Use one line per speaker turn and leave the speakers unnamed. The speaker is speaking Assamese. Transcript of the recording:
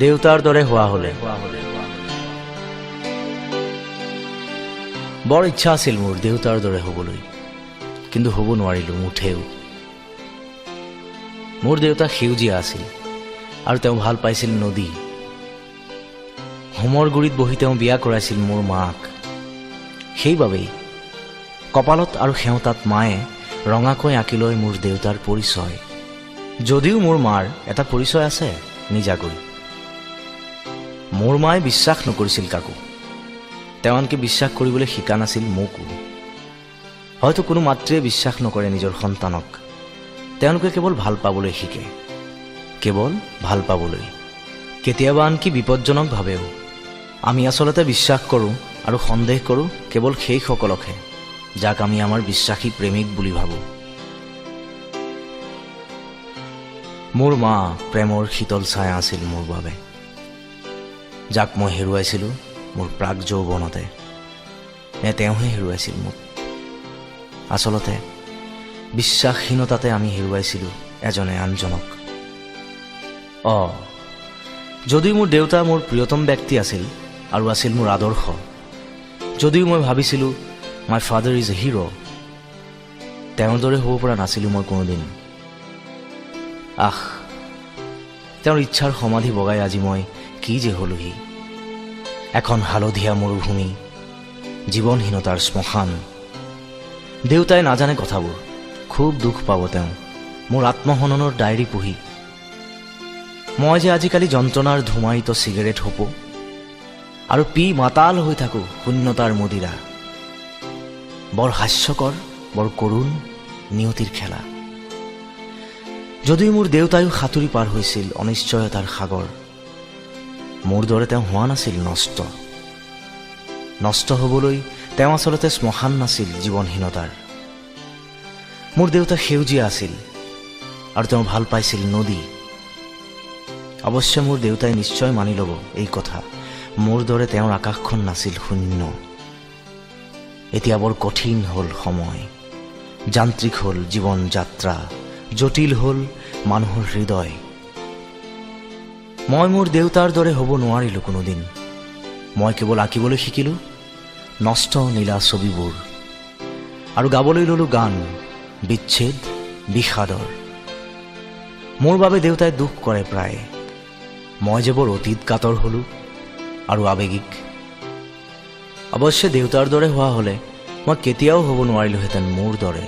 দেউতাৰ দৰে হোৱা হলে বৰ ইচ্ছা আছিল মোৰ দেউতাৰ দৰে হ'বলৈ, কিন্তু হ'ব নোৱাৰিলোঁ মুঠেও। মোৰ দেউতা সেউজীয়া আছিল আৰু তেওঁ ভাল পাইছিল নদী। হোমৰ গুৰিত বহি তেওঁ বিয়া কৰাইছিল মোৰ মাক। সেইবাবেই কপালত আৰু সেওঁতাত মায়ে ৰঙাকৈ আঁকি লয় মোৰ দেউতাৰ পৰিচয়, যদিও মোৰ মাৰ এটা পৰিচয় আছে নিজাকৈ। মোৰ মায়ে বিশ্বাস নকৰিছিল কাকো, তেওঁ আনকি বিশ্বাস কৰিবলৈ শিকা নাছিল মোকো। হয়তো কোনো মাতৃয়ে বিশ্বাস নকৰে নিজৰ সন্তানক, তেওঁলোকে কেৱল ভাল পাবলৈ শিকে, কেৱল ভাল পাবলৈ, কেতিয়াবা আনকি বিপদজনকভাৱেও। আমি আচলতে বিশ্বাস কৰোঁ আৰু সন্দেহ কৰোঁ কেৱল সেইসকলকহে যাক আমি আমাৰ বিশ্বাসী প্ৰেমিক বুলি ভাবোঁ। মোৰ মা প্ৰেমৰ শীতল ছায়া আছিল মোৰ বাবে, যাক মই হেৰুৱাইছিলোঁ মোৰ প্ৰাক যৌৱনতে। নে তেওঁহে হেৰুৱাইছিল মোক? আচলতে বিশ্বাসহীনতাতে আমি হেৰুৱাইছিলোঁ এজনে আনজনক। যদিও মোৰ দেউতা মোৰ প্ৰিয়তম ব্যক্তি আছিল আৰু আছিল মোৰ আদৰ্শ, যদিও মই ভাবিছিলোঁ my father is a hero', তেওঁৰ দৰে হ'ব পৰা নাছিলোঁ মই কোনোদিন। তেওঁৰ ইচ্ছাৰ সমাধি বগাই আজি মই কি যে হলোহি, এখন হালধীয়া মৰুভূমি, জীৱনহীনতাৰ শ্মশান। দেউতাই নাজানে কথাবোৰ, খুব দুখ পাব তেওঁ মোৰ আত্মহননৰ ডায়েৰী পঢ়ি। মই যে আজিকালি যন্ত্ৰণাৰ ধুমায়িত চিগাৰেট হোপো আৰু পি মাতাল হৈ থাকোঁ শূন্যতাৰ মদিৰা। বৰ হাস্যকৰ, বৰ কৰুণ নিয়তিৰ খেলা। যদিও মোৰ দেউতায়ো সাঁতুৰি পাৰ হৈছিল অনিশ্চয়তাৰ সাগৰ, মোৰ দৰে তেওঁ হোৱা নাছিল নষ্ট হ'বলৈ তেওঁ আচলতে শ্মশান নাছিল জীৱনহীনতাৰ। মোৰ দেউতা সেউজীয়া আছিল আৰু তেওঁ ভাল পাইছিল নদী। অৱশ্যে মোৰ দেউতাই নিশ্চয় মানি ল'ব এই কথা, মোৰ দৰে তেওঁৰ আকাশখন নাছিল শূন্য। এতিয়া বৰ কঠিন হ'ল সময়, যান্ত্ৰিক হ'ল জীৱন যাত্ৰা, জটিল হ'ল মানুহৰ হৃদয়। মই মোৰ দেউতাৰ দৰে হ'ব নোৱাৰিলোঁ কোনোদিন। মই কেৱল আঁকিবলৈ শিকিলোঁ নষ্ট নীলা ছবিবোৰ আৰু গাবলৈ ল'লোঁ গান বিচ্ছেদ বিষাদৰ। মোৰ বাবে দেউতাই দুখ কৰে প্ৰায়, মই যে বৰ অতীত কাতৰ হ'লোঁ আৰু আৱেগিক। অৱশ্যে দেউতাৰ দৰে হোৱা হ'লে মই কেতিয়াও হ'ব নোৱাৰিলোঁহেঁতেন মোৰ দৰে।